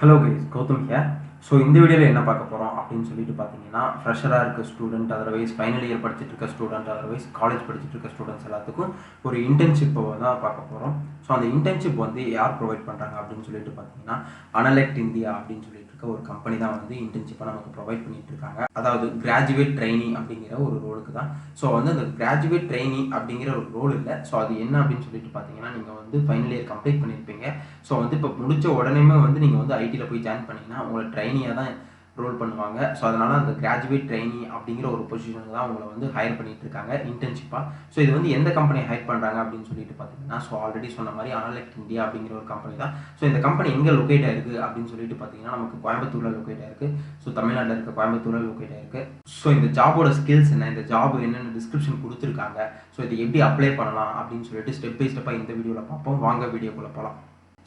Hello guys, Gowtham here. So இந்த வீடியோவில் என்ன பார்க்க போகிறோம் அப்படின்னு சொல்லிட்டு பார்த்தீங்கன்னா ஃப்ரெஷராக இருக்க ஸ்டூடெண்ட் அதர்வைஸ் ஃபைனல் இயர் படிச்சுட்டு இருக்க ஸ்டூடெண்ட் அதர்வைஸ் காலேஜ் படிச்சுட்டு இருக்க ஸ்டூடெண்ட்ஸ் எல்லாத்துக்கும் ஒரு இன்டர்ன்ஷிப்பை தான் பார்க்க போகிறோம். ஸோ அந்த இன்டர்ன்ஷிப் வந்து யார் ப்ரொவைட் பண்ணுறாங்க அப்படின்னு சொல்லிட்டு பார்த்தீங்கன்னா அனலெக்ட் இந்தியா அப்படின்னு சொல்லிட்டு இருக்க ஒரு கம்பெனி தான் வந்து இன்டர்ன்ஷிப்பை நமக்கு ப்ரொவைட் பண்ணிட்டு இருக்காங்க. அதாவது கிராஜுவேட் ட்ரைனி அப்படிங்கிற ஒரு ரோலுக்கு தான். ஸோ வந்து அந்த கிராஜுவேட் ட்ரைனி அப்படிங்கிற ஒரு ரோல் இல்லை. ஸோ அது என்ன அப்படின்னு சொல்லிட்டு பார்த்தீங்கன்னா நீங்கள் வந்து ஃபைனல் இயர் கம்ப்ளீட் பண்ணியிருப்பீங்க. ஸோ வந்து இப்போ முடிச்ச உடனேமே வந்து நீங்கள் வந்து ஐடியில் போய் ஜாயின் பண்ணிங்கன்னா உங்களை ட்ரைனியாக தான் ரோல் பண்ணுவாங்க. ஸோ அதனால் அந்த கிராஜுவேட் ட்ரைனி அப்படிங்கிற ஒரு பொசிஷனுக்கு தான் உங்களை வந்து ஹையர் பண்ணிட்டு இருக்காங்க இன்டர்ன்ஷிப்பாக. ஸோ இது வந்து எந்த கம்பெனி ஹையர் பண்ணுறாங்க அப்படின்னு சொல்லிட்டு பார்த்தீங்கன்னா ஸோ ஆல்ரெடி சொன்ன மாதிரி அனலெக்ட் இந்தியா அப்படிங்கிற ஒரு கம்பெனி தான். ஸோ இந்த கம்பெனி எங்கே லொக்கேட் ஆயிருக்கு அப்படின்னு சொல்லிட்டு பார்த்தீங்கன்னா நமக்கு கோயம்புத்தூரில் லொக்கேட் ஆயிருக்கு. ஸோ தமிழ்நாட்டில் இருக்க கோயம்புத்தூரில் லொக்கேட் ஆயிருக்கு. ஸோ இந்த ஜாபோட ஸ்கில்ஸ் என்ன, இந்த ஜாப் என்னென்ன டிஸ்கிரிப்ஷன் கொடுத்துருக்காங்க, ஸோ இது எப்படி அப்ளை பண்ணலாம் அப்படின்னு சொல்லிட்டு ஸ்டெப் பை ஸ்டெப்பாக இந்த வீடியோவில் பார்ப்போம். வாங்க வீடியோக்குள்ளே போகலாம்.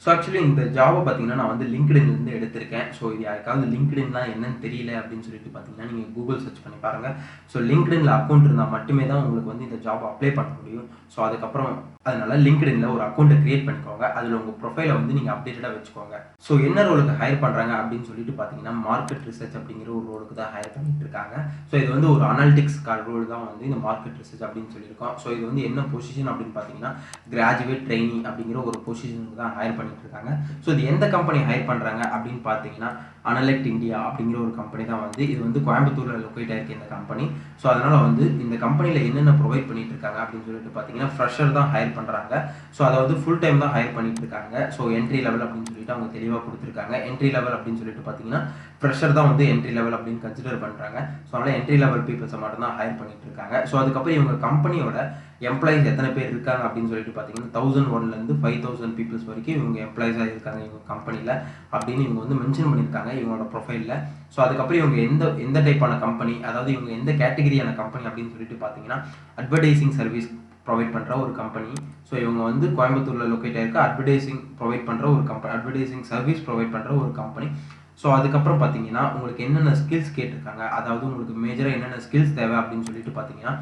ஸோ ஆக்சுவலி இந்த ஜாபை பார்த்தீங்கன்னா நான் வந்து லிங்க்டின்லேருந்து எடுத்திருக்கேன். ஸோ இது யாருக்காவது லிங்க்டின்லாம் என்னன்னு தெரியல அப்படின்னு சொல்லிட்டு பார்த்தீங்கன்னா நீங்கள் கூகுள் சர்ச் பண்ணி பாருங்கள். ஸோ லிங்க்டின்ல அக்கௌண்ட் இருந்தால் மட்டுமே தான் உங்களுக்கு வந்து இந்த ஜாப் அப்ளை பண்ண முடியும். ஸோ அதுக்கப்புறம் அதனால லிங்க்டின்ல ஒரு அக்கௌண்ட்டை கிரியேட் பண்ணிக்கோங்க. அதில் உங்கள் ப்ரொஃபைலை வந்து நீங்கள் அப்டேட்டடாக வச்சுக்கோங்க. ஸோ என்ன ரோலுக்கு ஹையர் பண்ணுறாங்க அப்படின்னு சொல்லிட்டு பார்த்தீங்கன்னா மார்க்கெட் ரிசர்ச் அப்படிங்கிற ஒரு ரோலுக்கு தான் ஹையர் பண்ணிட்டு இருக்காங்க. ஸோ இது வந்து ஒரு அனாலிட்டிக்ஸ் ரோல் தான் வந்து இந்த மார்க்கெட் ரிசர்ச் அப்படின்னு சொல்லியிருக்கோம். ஸோ இது வந்து என்ன பொசிஷன் அப்படின்னு பார்த்தீங்கன்னா கிராஜுவேட் ட்ரைனி அப்படிங்கிற ஒரு பொசிஷனுக்கு தான் ஹையர் பண்ணிட்டு இருக்காங்க. ஸோ இது எந்த கம்பெனி ஹையர் பண்ணுறாங்க அப்படின்னு பார்த்தீங்கன்னா அனலெக்ட் இந்தியா அப்படிங்கிற ஒரு கம்பெனி தான் வந்து இது வந்து கோயம்புத்தூரில் லொக்கேட் ஆயிருக்கு இந்த கம்பெனி. ஸோ அதனால் வந்து இந்த கம்பெனியில் என்னென்ன ப்ரொவைட் பண்ணிட்டு இருக்காங்க அப்படின்னு சொல்லிட்டு பார்த்தீங்கன்னா ஃப்ரெஷர் தான் ஹையர் பண்ணுறாங்க. ஸோ அதாவது ஃபுல் டைம் தான் ஹையர் பண்ணிட்டு இருக்காங்க. ஸோ என்ட்ரி லெவல் அப்படின்னு சொல்லிட்டு அவங்க தெளிவாக கொடுத்துருக்காங்க. என்ட்ரி லெவல் அப்படின்னு சொல்லிட்டு பார்த்தீங்கன்னா ஃப்ரெஷர் தான் வந்து என்ட்ரி லெவல் அப்படின்னு கன்சிடர் பண்ணுறாங்க. ஸோ அதனால் என்ட்ரி லெவல் பீப்புள்ஸை மட்டும் தான் ஹையர் பண்ணிட்டு இருக்காங்க. ஸோ அதுக்கப்புறம் இவங்க கம்பெனியோட எம்ப்ளாயிஸ் எத்தனை பேர் இருக்காங்க அப்படின்னு சொல்லிட்டு பார்த்தீங்கன்னா 1001லேருந்து 5000 பீப்புள்ஸ் வரைக்கும் இவங்க எம்ப்ளாயிஸாக இருக்காங்க இவங்க கம்பெனியில் அப்படின்னு இவங்க வந்து மென்ஷன் பண்ணியிருக்காங்க இவங்களோட ப்ரொஃபைலில். ஸோ அதுக்கப்புறம் இவங்க எந்த டைப்பான கம்பெனி, அதாவது இவங்க எந்த கேட்டகரியான கம்பெனி அப்படின்னு சொல்லிட்டு பார்த்தீங்கன்னா அட்வர்டைசிங் சர்வீஸ் ப்ரொவைட் பண்ணுற ஒரு கம்பெனி. ஸோ இவங்க வந்து கோயம்புத்தூரில் லொக்கேட் ஆகிருக்கு. அட்வர்டைசிங் ப்ரொவைட் பண்ணுற ஒரு கம்பெனி, அட்வர்டைசிங் சர்வீஸ் ப்ரொவைட் பண்ணுற ஒரு கம்பெனி. ஸோ அதுக்கப்புறம் பார்த்தீங்கன்னா உங்களுக்கு என்னென்ன ஸ்கில்ஸ் கேட்டிருக்காங்க, அதாவது உங்களுக்கு மேஜராக என்னென்ன ஸ்கில்ஸ் தேவை அப்படின்னு சொல்லிட்டு பார்த்தீங்கன்னா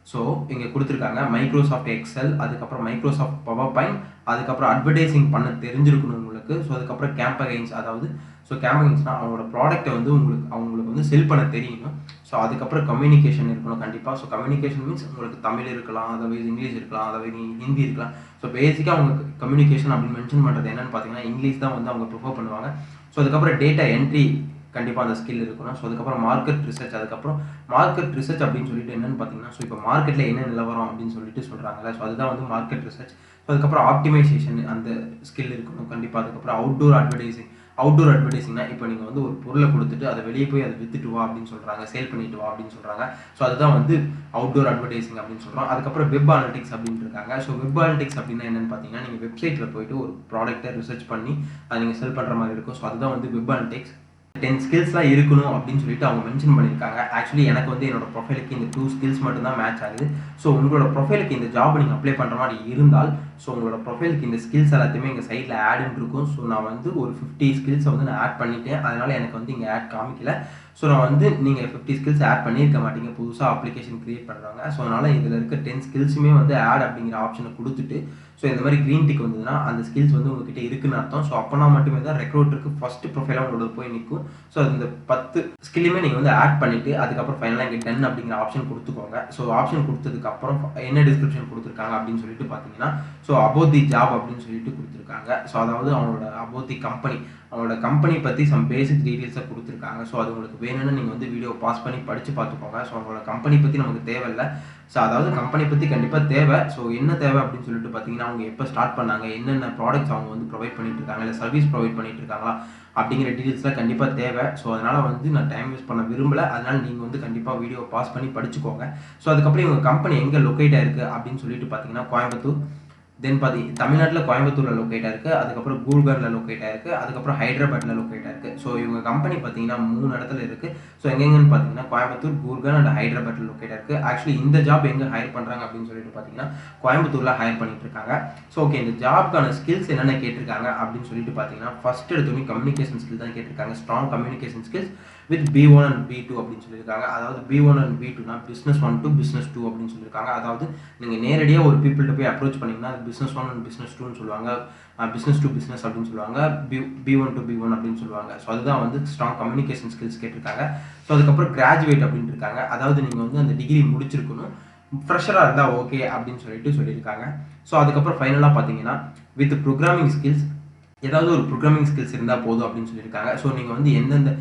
ஸோ இங்கே கொடுத்துருக்காங்க மைக்ரோசாஃப்ட் எக்ஸல், அதுக்கப்புறம் மைக்ரோசாஃப்ட் பவர் பாயிண்ட், அதுக்கப்புறம் அட்வர்டைசிங் பண்ண தெரிஞ்சிருக்கணும் உங்களுக்கு. ஸோ அதுக்கப்புறம் கேம்பெயின்ஸ், அதாவது ஸோ கேம்பெயின்ஸ்னால் அவங்களோட ப்ராடக்ட்டை வந்து அவங்களுக்கு வந்து செல் பண்ண தெரியணும். ஸோ அதுக்கப்புறம் கம்யூனிகேஷன் இருக்கணும் கண்டிப்பாக. ஸோ கம்யூனிகேஷன் மீன்ஸ் உங்களுக்கு தமிழ் இருக்கலாம், அதர்வைஸ் இங்கிலீஷ் இருக்கலாம், அதர்வைஸ் ஹிந்தி இருக்கலாம். ஸோ பேசிக்காக அவங்க கம்யூனிகேஷன் அப்படின்னு மென்ஷன் பண்ணுறது என்னென்னு பார்த்தீங்கன்னா இங்கிலீஷ் தான் வந்து அவங்க ப்ரிஃபர் பண்ணுவாங்க. ஸோ அதுக்கப்புறம் டேட்டா என்ட்ரி கண்டிப்பாக அந்த ஸ்கில் இருக்கணும். ஸோ அதுக்கப்புறம் மார்க்கெட் ரிசர்ச், அதுக்கப்புறம் மார்க்கெட் ரிசர்ச் அப்படின்னு சொல்லிட்டு என்னென்னு பார்த்தீங்கன்னா ஸோ இப்போ மார்க்கெட்டில் என்ன நிலவரம் அப்படின்னு சொல்லிட்டு சொல்கிறாங்கல்ல, ஸோ அதுதான் வந்து மார்க்கெட் ரிசர்ச். ஸோ அதுக்கப்புறம் ஆப்டிமைசேஷன் அந்த ஸ்கில் இருக்கணும் கண்டிப்பாக. அதுக்கப்புறம் அவுட்டோர் அட்வர்டைசிங்னா இப்போ நீங்கள் வந்து ஒரு பொருளை கொடுத்துட்டு அதை வெளியே போய் அதை வித்துட்டு வா அப்படின்னு சொல்கிறாங்க, சேல் பண்ணிட்டு வா அப்படின்னு சொல்கிறாங்க. ஸோ அதுதான் வந்து அவுட்டோர் அட்வர்டைசிங் அப்படின்னு சொல்கிறோம். அதுக்கப்புறம் வெப் அனலிட்டிக்ஸ் அப்படின்னு இருக்காங்க. ஸோ வெப் அனலிட்டிக்ஸ் அப்படின்னா என்னென்னு பார்த்தீங்கன்னா நீங்கள் வெப்சைட்டில் போயிட்டு ஒரு ப்ராடக்ட்டை ரிசர்ச் பண்ணி அதை நீங்கள் செல் பண்ணுற மாதிரி இருக்கும். ஸோ அதுதான் வந்து வெப் அனலிட்டிக்ஸ். 10 ஸ்கில்ஸ்லாம் இருக்கணும் அப்படின்னு சொல்லிட்டு அவங்க மென்ஷன் பண்ணியிருக்காங்க. ஆக்சுவலி எனக்கு வந்து என்னோட ப்ரொஃபைலுக்கு இந்த 2 ஸ்கில்ஸ் மட்டும்தான் மேட்ச் ஆகுது. ஸோ உங்களோட ப்ரொஃபைலுக்கு இந்த ஜாப் நீங்கள் அப்ளை பண்ணுற மாதிரி இருந்தால் ஸோ உங்களோட ப்ரொஃபைலுக்கு இந்த ஸ்கில்ஸ் எல்லாத்தையுமே எங்கள் சைட்டில் ஆடுன்னு இருக்கும். ஸோ நான் வந்து ஒரு 50 ஸ்கில்ஸை வந்து நான் ஆட் பண்ணிட்டேன். அதனால் எனக்கு வந்து இங்கே ஆட் காமிக்கல. ஸோ நான் வந்து நீங்கள் 50 ஸ்கில்ஸ் ஆட் பண்ணியிருக்க மாட்டீங்க, புதுசாக அப்ளிகேஷன் க்ரியேட் பண்ணுறாங்க. ஸோ அதனால் இதில் இருக்க 10 ஸ்கில்ஸுமே வந்து ஆட் அப்படிங்கிற ஆப்ஷனை கொடுத்துட்டு ஸோ இந்த மாதிரி க்ரீன் டிக் வந்ததுன்னா அந்த ஸ்கில்ஸ் வந்து உங்ககிட்ட இருக்குன்னு அர்த்தம். ஸோ அப்போனா மட்டுமே தான் ரெக்ரூட்டருக்கு ஃபஸ்ட்டு ப்ரொஃபைலாக உங்களோட போய் நிற்கும். ஸோ இந்த 10 ஸ்கில்லுமே நீங்கள் வந்து ஆட் பண்ணிவிட்டு அதுக்கப்புறம் ஃபைனலாக இங்கே டன் அப்படிங்கிற ஆப்ஷன் கொடுத்துக்கோங்க. ஸோ ஆப்ஷன் கொடுத்ததுக்கப்புறம் என்ன டிஸ்கிரிப்ஷன் கொடுத்துருக்காங்க அப்படின்னு சொல்லிட்டு பார்த்தீங்கன்னா ஸோ அபவுட் தி ஜாப் அப்படின்னு சொல்லிட்டு கொடுத்துருக்காங்க. ஸோ அதாவது அவங்களோட அபவுட் தி கம்பெனி, அவங்களோட கம்பெனி பற்றி சம் பேசிக் டீட்டெயில்ஸை கொடுத்துருக்காங்க. ஸோ அது உங்களுக்கு வேணும்னு நீங்கள் வந்து வீடியோ பாஸ் பண்ணி படித்து பார்த்துக்கோங்க. ஸோ அவங்களோட கம்பெனி பற்றி நமக்கு தேவையில்லை. ஸோ அதாவது கம்பெனி பற்றி கண்டிப்பாக தேவை. ஸோ என்ன தேவை அப்படின்னு சொல்லிட்டு பார்த்தீங்கன்னா அவங்க எப்போ ஸ்டார்ட் பண்ணாங்க, என்னென்ன ப்ராடக்ட்ஸ் அவங்க வந்து ப்ரொவைட் பண்ணிட்டு இருக்காங்க, இல்லை சர்வீஸ் ப்ரொவைட் பண்ணிட்டு இருக்காங்களா அப்படிங்கிற டீட்டெயில்ஸ்லாம் கண்டிப்பாக தேவை. ஸோ அதனால் வந்து நான் டைம் வேஸ்ட் பண்ண விரும்பலை. அதனால் நீங்கள் வந்து கண்டிப்பாக வீடியோ பாஸ் பண்ணி படிச்சுக்கோங்க. ஸோ அதுக்கப்புறம் இவங்க கம்பெனி எங்கே லொக்கேட் ஆயிருக்கு அப்படின்னு சொல்லிட்டு பார்த்தீங்கன்னா கோயம்புத்தூர், தென் தமிழ்நாட்டில் கோயம்புத்தூரில் லொக்கேட் ஆயிருக்கு, அதுக்கப்புறம் கூல்கரில் லொக்கேட் ஆயிருக்கு, அதுக்கப்புறம் ஹைதராபாத்தில் லொக்கேட் ஆயிருக்கு. ஸோ இவங்க கம்பெனி பார்த்தீங்கன்னா 3 இடத்துல இருக்குது. ஸோ எங்கெங்கன்னு பார்த்தீங்கன்னா கோயம்புத்தூர், கூர்கன் அண்ட் ஹைதராபாத்தில் லொக்கேட் ஆயிருக்கு. ஆக்சுவலி இந்த ஜாப் எங்கே ஹையர் பண்ணுறாங்க அப்படின்னு சொல்லிட்டு பார்த்தீங்கன்னா கோயம்புத்தூரில் ஹையர் பண்ணிட்டு இருக்காங்க. ஸோ ஓகே, இந்த ஜாப்க்கான ஸ்கில்ஸ் என்னென்ன கேட்டிருக்காங்க அப்படின்னு சொல்லிட்டு பார்த்தீங்கன்னா ஃபர்ஸ்ட் எடுத்தோடனே கம்யூனிகேஷன் ஸ்கில் தான் கேட்டிருக்காங்க. Strong communication skills. With B1 and B2 அப்படின்னு சொல்லியிருக்காங்க. அதாவது B1 and B2னா business 1 to business 2 அப்படின்னு சொல்லியிருக்காங்க. அதாவது நீங்கள் நேரடியாக ஒரு பீப்புள்கிட்ட போய் அப்ரோச் பண்ணிங்கன்னா அது business 1 அண்ட் business 2ன்னு சொல்லுவாங்க. பிஸ்னஸ் டு பிஸ்னஸ் அப்படின்னு சொல்லுவாங்க. B1 to B1 அப்படின்னு சொல்லுவாங்க. ஸோ அதுதான் வந்து ஸ்ட்ராங் கம்யூனிகேஷன் ஸ்கில்ஸ் கேட்டிருக்காங்க. ஸோ அதுக்கப்புறம் கிராஜுவேட் அப்படின்னு இருக்காங்க. அதாவது நீங்கள் வந்து அந்த டிகிரி முடிச்சிருக்கணும், ஃப்ரெஷராக இருந்தால் ஓகே அப்படின்னு சொல்லியிருக்காங்க. ஸோ அதுக்கப்புறம் ஃபைனலாக பார்த்தீங்கன்னா வித் ப்ரோக்ராமிங் ஸ்கில்ஸ், ஏதாவது ஒரு ப்ரோக்ராமிங் ஸ்கில்ஸ் இருந்தால் போதும் அப்படின்னு சொல்லியிருக்காங்க. ஸோ நீங்கள் வந்து எந்தெந்த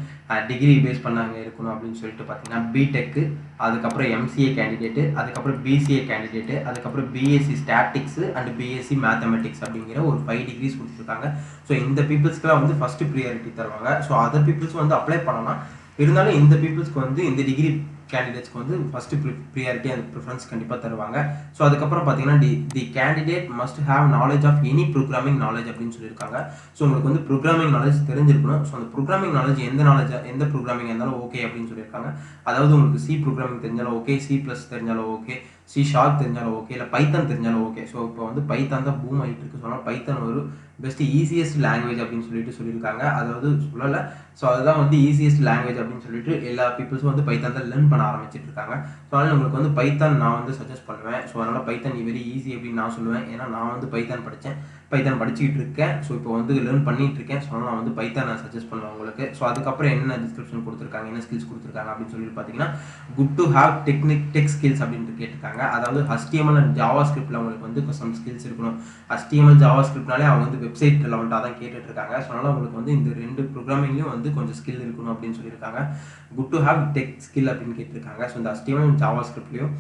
டிகிரி பேஸ் பண்ணாங்க இருக்கணும் அப்படின்னு சொல்லிட்டு பார்த்தீங்கன்னா பிடெக்கு, அதுக்கப்புறம் எம்சிஏ கேண்டிடேட்டு, அதுக்கப்புறம் பிசிஏ கேண்டிடேட்டு, அதுக்கப்புறம் BSc statics and BSc mathematics அப்படிங்கிற ஒரு 5 டிகிரிஸ் கொடுத்துருக்காங்க. ஸோ இந்த பீப்புள்ஸ்க்குலாம் வந்து ஃபஸ்ட்டு ப்ரியாரிட்டி தருவாங்க. ஸோ அதர் பீப்புள்ஸ் வந்து அப்ளை பண்ணலாம். இருந்தாலும் இந்த பீப்புள்ஸ்க்கு வந்து இந்த டிகிரி கேண்டிடேட்ஸ்க்கு வந்து ஃபஸ்ட்டு ப்ரியாரிட்டி அந்த ப்ரிஃபரன்ஸ் கண்டிப்பாக தருவாங்க. ஸோ அதுக்கப்புறம் பார்த்தீங்கன்னா the candidate must have knowledge of any programming knowledge அப்படின்னு சொல்லியிருக்காங்க. ஸோ உங்களுக்கு வந்து ப்ரோக்ராமிங் நாலேஜ் தெரிஞ்சிருக்கணும். ஸோ அந்த ப்ரோக்ராமிங் நாலேஜ் எந்த ப்ரோக்ராமிங் இருந்தாலும் ஓகே அப்படின்னு சொல்லியிருக்காங்க. அதாவது உங்களுக்கு சி ப்ரோக்ராமிங் தெரிஞ்சாலும் ஓகே, C++ தெரிஞ்சாலும் ஓகே, C# தெரிஞ்சாலும் ஓகே, இல்லை பைத்தான் தெரிஞ்சாலும் ஓகே. ஸோ இப்போ வந்து பைத்தான் தான் பூம் ஆகிட்டு இருக்கு. சொன்னால் பைத்தான் ஒரு பெஸ்ட் ஈஸியஸ்ட் லாங்குவேஜ் அப்படின்னு சொல்லியிருக்காங்க. அதாவது சொல்லலை. ஸோ அதுதான் வந்து ஈஸியஸ்ட் லாங்குவேஜ் அப்படின்னு சொல்லிட்டு எல்லா பீப்புள்ஸும் வந்து பைத்தான் தான் லேர்ன் பண்ண ஆரம்பிச்சிட்டு இருக்காங்க. ஸோ அதனால் உங்களுக்கு வந்து பைத்தான் நான் வந்து சஜஸ்ட் பண்ணுவேன். ஸோ அதனால் பைத்தான் வெரி ஈஸி அப்படின்னு நான் சொல்லுவேன். ஏன்னா நான் வந்து பைத்தான் படித்தேன், பைத்தான் படிச்சுக்கிட்டு இருக்கேன். ஸோ இப்போ வந்து லேர்ன் பண்ணிட்டு இருக்கேன். ஸோ நான் வந்து பைத்தான் நான் சஜஸ்ட் பண்ணுவேன் உங்களுக்கு. ஸோ அதுக்கப்புறம் என்ன டிஸ்கிரிப்ஷன் கொடுத்துருக்காங்க, என்ன ஸ்கில்ஸ் கொடுத்துருக்காங்க அப்படின்னு சொல்லிட்டு பார்த்தீங்கன்னா good to have tech skills அப்படின்ட்டு கேட்டிருக்காங்க. அதாவது HTML அண்ட் ஜாவா ஸ்கிரிப்டில் அவங்களுக்கு வந்து சம் ஸ்கில்ஸ் இருக்கணும். HTML ஜாவா ஸ்கிரிப்ட்னாலே அவங்க வந்து வெப்சைட் ரெலவெண்ட்டாக தான் கேட்டுட்டு இருக்காங்க. ஸோ அதனால் உங்களுக்கு வந்து இந்த 2 ப்ரோக்ராமிங்லையும் வந்து கொஞ்சம் ஸ்கில் இருக்கணும் அப்படின்னு சொல்லியிருக்காங்க. Good to have tech skill அப்படின்னு கேட்டிருக்காங்க. ஸோ இந்த HTML அண்ட் ஜாவா ஸ்கிரிப்ட்லையும்.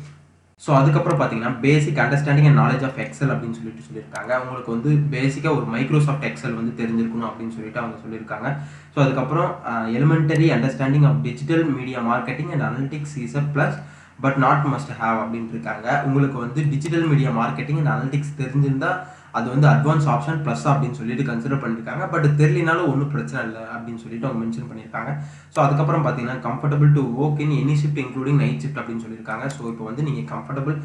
ஸோ அதுக்கப்புறம் பார்த்தீங்கன்னா basic understanding and knowledge of Excel அப்படின்னு சொல்லியிருக்காங்க. உங்களுக்கு வந்து பேசிக்காக ஒரு மைக்ரோசாஃப்ட் எக்ஸல் வந்து தெரிஞ்சிருக்கணும் அப்படின்னு சொல்லிட்டு அவங்க சொல்லியிருக்காங்க. ஸோ அதுக்கப்புறம் elementary understanding of digital media marketing and analytics is a plus but not must have அப்படின்ட்டு இருக்காங்க. உங்களுக்கு வந்து digital media marketing and analytics தெரிஞ்சிருந்தா அது வந்து அட்வான்ஸ் ஆப்ஷன் ப்ளஸ் அப்படின்னு சொல்லிட்டு கன்சிடர் பண்ணியிருக்காங்க. பட் தெரியலனாலும் ஒன்றும் பிரச்சனை இல்லை அப்படின்னு சொல்லிட்டு அவங்க மென்ஷன் பண்ணியிருக்காங்க. ஸோ அதுக்கப்புறம் பார்த்தீங்கன்னா comfortable to work in any shift including night shift அப்படின்னு சொல்லியிருக்காங்க. ஸோ இப்போ வந்து நீங்கள் கம்ஃபர்டபுள்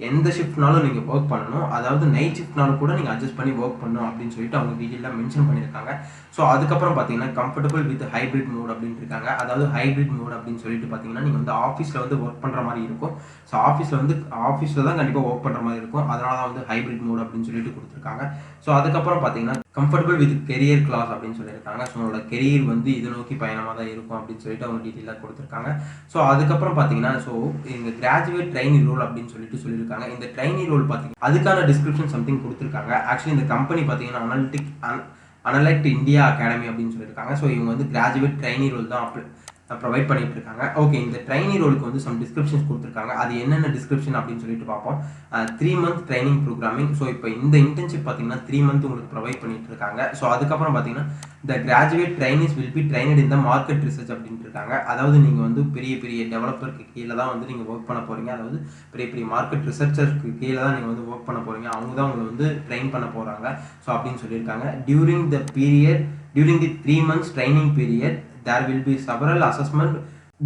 எந்த ஷிஃப்ட்னாலும் நீங்கள் ஒர்க் பண்ணணும், அதாவது நைட் ஷிஃப்ட்னாலும் கூட நீங்கள் அட்ஜஸ்ட் பண்ணி ஒர்க் பண்ணணும் அப்படின்னு சொல்லிட்டு அவங்க டீட்டெயிலாக மென்ஷன் பண்ணியிருக்காங்க. ஸோ அதுக்கப்புறம் பார்த்தீங்கன்னா கம்ஃபர்டபுள் வித் ஹைப்ரிட் மோட் அப்படின்னு இருக்காங்க. அதாவது ஹைப்ரிட் மோட் அப்படின்னு சொல்லிட்டு பார்த்தீங்கன்னா நீங்கள் வந்து ஆஃபீஸில் வந்து ஒர்க் பண்ணுற மாதிரி இருக்கும். ஸோ ஆஃபீஸில் தான் கண்டிப்பாக ஒர்க் பண்ணுற மாதிரி இருக்கும். அதனால தான் வந்து ஹைப்ரிட் மோட் அப்படின்னு சொல்லிட்டு கொடுத்துருக்காங்க. ஸோ அதுக்கப்புறம் பார்த்தீங்கன்னா கம்ஃபர்டபுள் வித் கெரியர் கிளாஸ் அப்படின்னு சொல்லியிருக்காங்க. ஸோ உங்களோட கெரியர் வந்து இதை நோக்கி பயணமாக தான் இருக்கும் அப்படின்னு சொல்லிட்டு அவங்க டீட்டெயிலாக கொடுத்துருக்காங்க. ஸோ அதுக்கப்புறம் பார்த்தீங்கன்னா ஸோ இந்த கிராஜுவேட் ட்ரைனி ரோல் அப்படின்னு சொல்லியிருக்காங்க. இந்த ட்ரைனி ரோல் பார்த்தீங்கன்னா அதுக்கான டிஸ்கிரிப்ஷன் சம்திங் கொடுத்துருக்காங்க. ஆக்சுவலி இந்த கம்பெனி பார்த்தீங்கன்னா அனலைட் இந்தியா அகாடமி அப்படின்னு சொல்லியிருக்காங்க. ஸோ இவங்க வந்து கிராஜுவேட் ட்ரைனி ரோல் தான் ப்ரொவைட் பண்ணிட்டு இருக்காங்க. ஓகே, இந்த ட்ரைனி ரோலுக்கு வந்து சம் டிஸ்கிரிப்ஷன்ஸ் கொடுத்துருக்காங்க. அது என்னென்ன டிஸ்கிரிப்ஷன் அப்படின்னு சொல்லிட்டு பார்ப்போம். 3 month ட்ரைனிங் ப்ரோக்ராமிங். ஸோ இப்போ இந்த இன்டர்ன்ஷிப் பார்த்தீங்கன்னா 3 month உங்களுக்கு ப்ரொவைட் பண்ணிட்டு இருக்காங்க. ஸோ அதுக்கப்புறம் பார்த்தீங்கன்னா the graduate trainees will be trained in the market research அப்படின்ட்டு இருக்காங்க. அதாவது நீங்கள் வந்து பெரிய பெரிய டெவலப்பருக்கு கீழே தான் வந்து நீங்கள் ஒர்க் பண்ண போகிறீங்க. அதாவது பெரிய பெரிய மார்க்கெட் ரிசர்ச்சருக்கு கீழே தான் நீங்கள் வந்து ஒர்க் பண்ண போகிறீங்க. அவங்க தான் உங்களை வந்து ட்ரெயின் பண்ண போகிறாங்க. ஸோ அப்படின்னு சொல்லியிருக்காங்க. During the 3 months training period there will be several assessment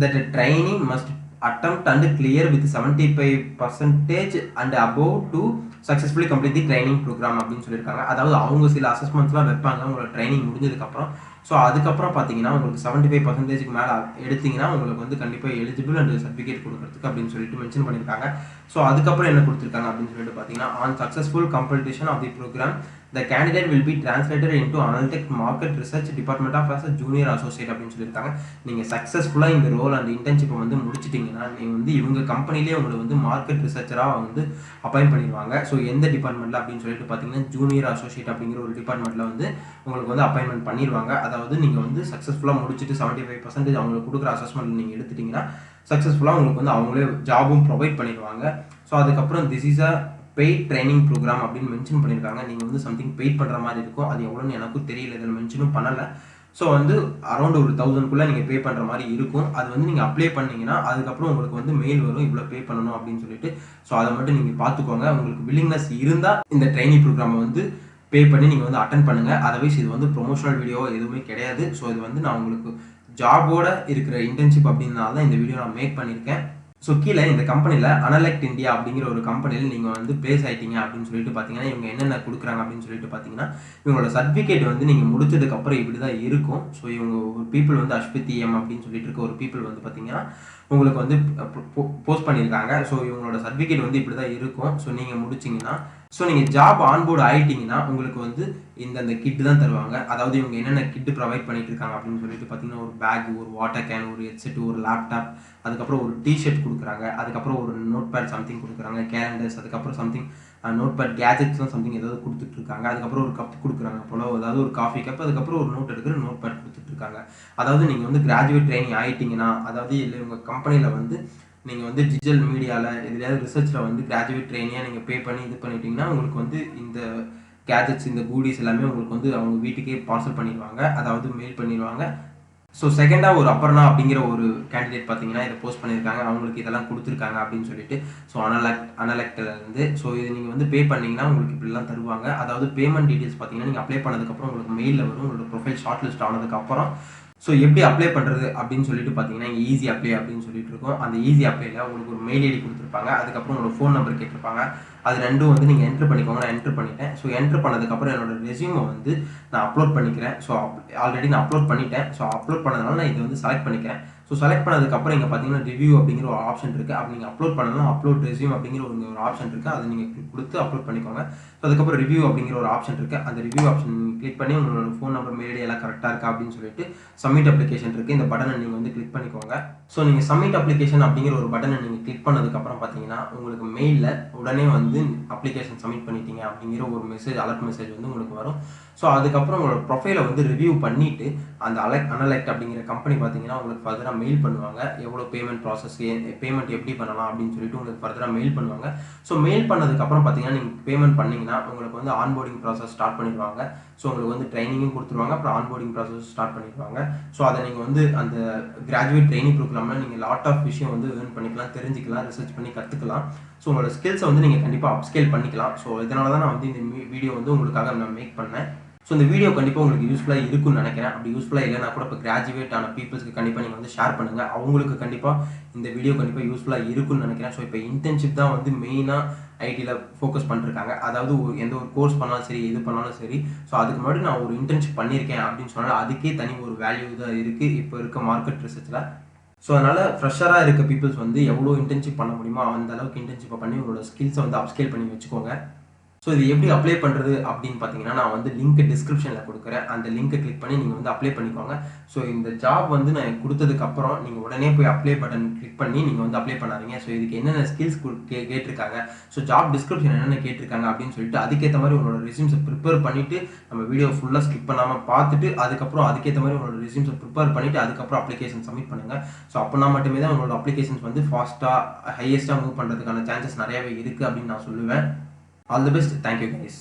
that a trainee must attempt and clear with 75% and above to successfully complete the training program அப்படின்னு சொல்லியிருக்காங்க. அதாவது அவங்க சில அசஸ்மெண்ட்ஸ்லாம் வைப்பாங்க உங்களோட ட்ரைனிங் முடிஞ்சதுக்கப்புறம். ஸோ அதுக்கப்புறம் பார்த்தீங்கன்னா உங்களுக்கு 75% மேலே எடுத்தீங்கன்னா உங்களுக்கு வந்து கண்டிப்பாக எலிஜிபிள் அண்ட் சர்டிஃபிகேட் கொடுக்குறதுக்கு அப்படின்னு சொல்லிட்டு மென்ஷன் பண்ணியிருக்காங்க. ஸோ அதுக்கப்புறம் என்ன கொடுத்துருக்காங்க அப்படின்னு சொல்லிட்டு பார்த்தீங்கன்னா on successful completion of the program the candidate will be translated into analytic market research department of as a junior associate அப்படின்னு சொல்லியிருக்காங்க. நீங்கள் சக்ஸஸ்ஃபுல்லாக இந்த ரோல் அண்ட் இன்டர்ன்ஷிப்பை வந்து முடிச்சிட்டிங்கன்னா நீங்கள் வந்து இவங்க கம்பெனிலே உங்களை வந்து மார்க்கெட் ரிசர்ச்சராக வந்து அப்பாயிண்ட் பண்ணிடுவாங்க. ஸோ எந்த டிபார்ட்மெண்ட்டில் அப்படின்னு சொல்லிட்டு பார்த்தீங்கன்னா ஜூனியர் அசோசியேட் அப்படிங்கிற ஒரு டிபார்ட்மெண்ட்டில் வந்து உங்களுக்கு வந்து அப்பாயின்மெண்ட் பண்ணிடுவாங்க. அதாவது நீங்கள் வந்து சக்ஸஸ்ஃபுல்லாக முடிச்சுட்டு 75% அவங்களுக்கு கொடுக்குற அசஸ்மெண்ட் நீங்கள் எடுத்துட்டிங்கன்னா சக்ஸஸ்ஃபுல்லாக உங்களுக்கு வந்து அவங்களே ஜாபும் ப்ரொவைட் பண்ணிடுவாங்க. ஸோ அதுக்கப்புறம் this is a paid training program அப்படின்னு மென்ஷன் பண்ணியிருக்காங்க. நீங்கள் வந்து சம்திங் பெய்ட் பண்ணுற மாதிரி இருக்கும். அது எவ்வளோன்னு எனக்கும் தெரியல, இதில் மென்ஷனும் பண்ணலை. ஸோ வந்து அரௌண்ட் ஒரு 1000க்குள்ளே நீங்கள் பே பண்ணுற மாதிரி இருக்கும். அது வந்து நீங்கள் அப்ளை பண்ணிங்கன்னா அதுக்கப்புறம் உங்களுக்கு வந்து மெயில் வரும் இவ்வளோ பே பண்ணணும் அப்படின்னு சொல்லிட்டு. ஸோ அதை மட்டும் நீங்கள் பார்த்துக்கோங்க. உங்களுக்கு வில்லிங்னஸ் இருந்தால் இந்த ட்ரைனிங் ப்ரோக்ராமை வந்து பே பண்ணி நீங்கள் வந்து அட்டன் பண்ணுங்கள். அதர்வைஸ் இது வந்து ப்ரொமோஷனல் வீடியோ எதுவுமே கிடையாது. ஸோ இது வந்து நான் உங்களுக்கு ஜாபோட இருக்கிற இன்டர்ன்ஷிப் அப்படின்னால தான் இந்த வீடியோ நான் மேக் பண்ணியிருக்கேன். ஸோ கீழே இந்த கம்பெனியில் அனலெக்ட் இந்தியா அப்படிங்கிற ஒரு கம்பெனியில் நீங்கள் வந்து பிளேஸ் ஆகிட்டீங்க அப்படின்னு சொல்லிட்டு பார்த்தீங்கன்னா இவங்க என்னென்ன கொடுக்குறாங்க அப்படின்னு சொல்லிட்டு பார்த்தீங்கன்னா இவங்களோட சர்டிஃபிகேட் வந்து நீங்கள் முடிச்சதுக்கப்புறம் இப்படி தான் இருக்கும். ஸோ இவங்க ஒரு பீப்புள் வந்து அஸ்வித் எம் அப்படின்னு சொல்லிட்டு இருக்க ஒரு பீப்புள் வந்து பார்த்தீங்கன்னா உங்களுக்கு வந்து போஸ்ட் பண்ணியிருக்காங்க. ஸோ இவங்களோட சர்டிஃபிகேட் வந்து இப்படி தான் இருக்கும். ஸோ நீங்கள் முடிச்சிங்கன்னா நீங்கள் ஜாப் ஆன்போர்டு ஆகிட்டிங்கன்னா உங்களுக்கு வந்து இந்த கிட் தான் தருவாங்க. அதாவது இவங்க என்னென்ன கிட் ப்ரொவைட் பண்ணிட்டு இருக்காங்க அப்படின்னு சொல்லிட்டு பார்த்தீங்கன்னா ஒரு பேக், ஒரு வாட்டர் கேன், ஒரு ஹெட்செட், ஒரு லேப்டாப், அதுக்கப்புறம் ஒரு டிஷர்ட் கொடுக்குறாங்க, அதுக்கப்புறம் ஒரு நோட் பேட் சம்திங் கொடுக்குறாங்க, கேலண்டர்ஸ், அதுக்கப்புறம் சம்திங் நோட் பேட் கேஜெட்ஸ்லாம் சம்திங் ஏதாவது கொடுத்துட்ருக்காங்க, அதுக்கப்புறம் ஒரு கப் கொடுக்குறாங்க போல, அதாவது ஒரு காஃபி கப், அதுக்கப்புறம் ஒரு நோட் எடுக்கிற நோட் பேட் கொடுத்துட்ருக்காங்க. அதாவது நீங்கள் வந்து கிராஜுவேட் ட்ரைனிங் ஆகிட்டிங்கன்னா, அதாவது இல்லை உங்கள் கம்பெனியில் வந்து நீங்கள் வந்து டிஜிட்டல் மீடியாவில் எதுலையாவது ரிசர்ச்சில் வந்து கிராஜுவேட் ட்ரைனியாக நீங்கள் பே பண்ணி இது பண்ணிட்டீங்கன்னா உங்களுக்கு வந்து இந்த கேஜெட்ஸ், இந்த கூடிஸ் எல்லாமே உங்களுக்கு வந்து அவங்க வீட்டுக்கே பார்சல் பண்ணிடுவாங்க, அதாவது மெயில் பண்ணிடுவாங்க. ஸோ செகண்டாக ஒரு அப்பர்ணா அப்படிங்கிற ஒரு கேண்டிடேட் பார்த்தீங்கன்னா இதை போஸ்ட் பண்ணியிருக்காங்க, அவங்களுக்கு இதெல்லாம் கொடுத்துருக்காங்க அப்படின்னு சொல்லிட்டு. ஸோ அனலெக்ட்லேருந்து ஸோ இது நீங்கள் வந்து பே பண்ணிங்கன்னா உங்களுக்கு இப்படிலாம் தருவாங்க. அதாவது பேமெண்ட் டீட்டெயில்ஸ் பார்த்தீங்கன்னா நீங்கள் அப்ளை பண்ணதுக்கப்புறம் உங்களுக்கு மெயிலில் வரும். உங்களோட ப்ரொஃபைல் ஷார்ட் லிஸ்ட் ஆனதுக்கப்புறம் ஸோ எப்படி அப்ளை பண்ணுறது அப்படின்னு சொல்லிட்டு பார்த்தீங்கன்னா இங்கே ஈஸி அப்ளை அப்படின்னு சொல்லிட்டு இருக்கோம். அந்த ஈஸி அப்ளைல உங்களுக்கு ஒரு மெயில் ஐடி கொடுத்துருப்பாங்க, அதுக்கப்புறம் உங்களோட ஃபோன் நம்பர் கேட்டிருப்பாங்க. அது ரெண்டும் வந்து நீங்கள் என்ட்ரு பண்ணிக்கோங்க. நான் என்ட்ரு பண்ணிட்டேன். ஸோ என்ட்ரு பண்ணதுக்கப்புறம் என்னோட ரெஸ்யூமை வந்து நான் அப்லோட் பண்ணிக்கிறேன். ஸோ ஆல்ரெடி நான் அப்லோட் பண்ணிட்டேன். ஸோ அப்லோட் பண்ணதுனால நான் இதை வந்து செலக்ட் பண்ணிக்கிறேன். ஸோ செலக்ட் பண்ணதுக்கப்புறம் இங்கே பார்த்தீங்கன்னா ரிவ்யூ அப்படிங்கிற ஒரு ஆப்ஷன் இருக்குது. அப்படி நீங்கள் அப்லோட் பண்ணலாம், அப்லோட் ரெஸ்யூம் அப்படிங்கிற ஒரு ஆப்ஷன் இருக்குது. அதை நீங்கள் கொடுத்து அப்லோட் பண்ணிக்கோங்க. ஸோ அதுக்கப்புறம் ரிவ்யூ அப்படிங்கிற ஒரு ஆப்ஷன் இருக்குது. அந்த ரிவ்யூ ஆப்ஷன் கிளிக் பண்ணி உங்களோட ஃபோன் நம்பர், மெயில் எல்லாம் கரெக்டாக இருக்கா அப்படின்னு சொல்லிட்டு சப்மிட் அப்ளிகேஷன் இருக்குது. இந்த பட்டனை நீங்கள் வந்து கிளிக் பண்ணிக்கோங்க. ஸோ நீங்கள் சப்மிட் அப்ளிகேஷன் அப்படிங்கிற ஒரு பட்டனை நீங்கள் கிளிக் பண்ணதுக்கப்புறம் பார்த்தீங்கன்னா உங்களுக்கு மெயிலில் உடனே வந்து அப்ளிகேஷன் சப்மிட் பண்ணிட்டீங்க அப்படிங்கிற ஒரு மெசேஜ், அலர்ட் மெசேஜ் வந்து உங்களுக்கு வரும். ஸோ அதுக்கப்புறம் உங்களோட ப்ரொஃபைலை வந்து ரிவ்யூ பண்ணிவிட்டு அந்த அனலெக்ட் அப்படிங்கிற கம்பெனி பார்த்தீங்கன்னா உங்களுக்கு ஃபர்தராக மெயில் பண்ணுவாங்க. எவ்வளோ பேமெண்ட் ப்ராசஸ், பேமெண்ட் எப்படி பண்ணலாம் அப்படின்னு சொல்லிட்டு உங்களுக்கு ஃபர்தராக மெயில் பண்ணுவாங்க. ஸோ மெயில் பண்ணதுக்கப்புறம் பார்த்தீங்கன்னா நீங்கள் பேமெண்ட் பண்ணிங்கன்னா உங்களுக்கு வந்து ஆன்போர்டிங் ப்ராசஸ் ஸ்டார்ட் பண்ணிடுவாங்க. ஸோ உங்களுக்கு வந்து ட்ரைனிங்கும் கொடுத்துருவாங்க, அப்புறம் ஆன்போர்டிங் ப்ராசஸ் ஸ்டார்ட் பண்ணிடுவாங்க. ஸோ அதை நீங்கள் வந்து அந்த கிராஜுவேட் ட்ரைனிங் ப்ரோக்ராமில் நீங்கள் லாட் ஆஃப் விஷயம் வந்து ஏர்ன் பண்ணிக்கலாம், தெரிஞ்சிக்கலாம், ரிசர்ச் பண்ணி கற்றுக்கலாம். ஸோ உங்களோட ஸ்கில்ஸை வந்து நீங்கள் கண்டிப்பாக அப்ஸ்கேல் பண்ணிக்கலாம். ஸோ இதனால தான் நான் வந்து இந்த வீடியோ வந்து உங்களுக்காக நான் மேக் பண்ணேன். ஸோ இந்த வீடியோ கண்டிப்பாக உங்களுக்கு யூஸ்ஃபுல்லாக இருக்குன்னு நினைக்கிறேன். அப்படி யூஸ்ஃபுல்லாக இல்லைனா கூட இப்போ கிராஜுவேட் ஆன பீப்புள்ஸ்க்கு கண்டிப்பாக நீங்கள் வந்து ஷேர் பண்ணுங்கள். அவங்களுக்கு கண்டிப்பாக இந்த வீடியோ கண்டிப்பாக யூஸ்ஃபுல்லாக இருக்குன்னு நினைக்கிறேன். ஸோ இப்போ இன்டர்ன்ஷிப் தான் வந்து மெயினாக ஐடியில் ஃபோக்கஸ் பண்ணிருக்காங்க. அதாவது எந்த ஒரு கோர்ஸ் பண்ணாலும் சரி, எது பண்ணாலும் சரி. ஸோ அதுக்கு முன்னாடி நான் ஒரு இன்டர்ன்ஷிப் பண்ணியிருக்கேன் அப்படின்னு சொன்னால் அதுக்கே தனி ஒரு வேல்யூ தான் இருக்குது இப்போ இருக்க மார்க்கெட் ரிசர்ச்சில். ஸோ அதனால் ஃப்ரெஷராக இருக்க பீப்புள்ஸ் வந்து எவ்வளோ இன்டர்ன்ஷிப் பண்ண முடியுமோ அந்த அளவுக்கு இன்டர்ன்ஷிப்பை பண்ணி உங்களோட ஸ்கில்ஸை வந்து அப்ஸ்கேல் பண்ணி வச்சுக்கோங்க. ஸோ இது எப்படி அப்ளை பண்ணுறது அப்படின்னு பார்த்தீங்கன்னா நான் வந்து லிங்க் டிஸ்கிரிப்ஷனில் கொடுக்குறேன். அந்த லிங்க்கை கிளிக் பண்ணி நீங்கள் வந்து அப்ளை பண்ணிக்கோங்க. ஸோ இந்த ஜாப் வந்து நான் கொடுத்ததுக்கப்புறம் நீங்கள் உடனே போய் அப்ளை பட்டன் கிளிக் பண்ணி நீங்கள் வந்து அப்ளை பண்ணாதீங்க. ஸோ இதுக்கு என்னென்ன ஸ்கில்ஸ் கேட்டிருக்காங்க, ஸோ ஜாப் டிஸ்கிரிப்ஷன் என்னென்ன கேட்டிருக்காங்க அப்படின்னு சொல்லிட்டு அதுக்கேற்ற மாதிரி உங்களோட ரெஸ்யூம்ஸை ப்ரிப்பேர் பண்ணிவிட்டு நம்ம வீடியோ ஃபுல்லாக ஸ்கிப் பண்ணாமல் பார்த்துட்டு அதுக்கப்புறம் அதுக்கேற்ற மாதிரி உங்களோட ரெஸ்யூம்ஸை ப்ரிப்பேர் பண்ணிவிட்டு அதுக்கப்புறம் அப்ளிகேஷன் சப்மிட் பண்ணுங்கள். ஸோ அப்படின்னா மட்டுமே தான் உங்களோட அப்ளிகேஷன்ஸ் வந்து ஃபாஸ்ட்டாக ஹையஸ்ட்டாக மூவ் பண்ணுறதுக்கான சான்சஸ் நிறையாவே இருக்குது அப்படின்னு நான் சொல்லுவேன். All the best. Thank you guys.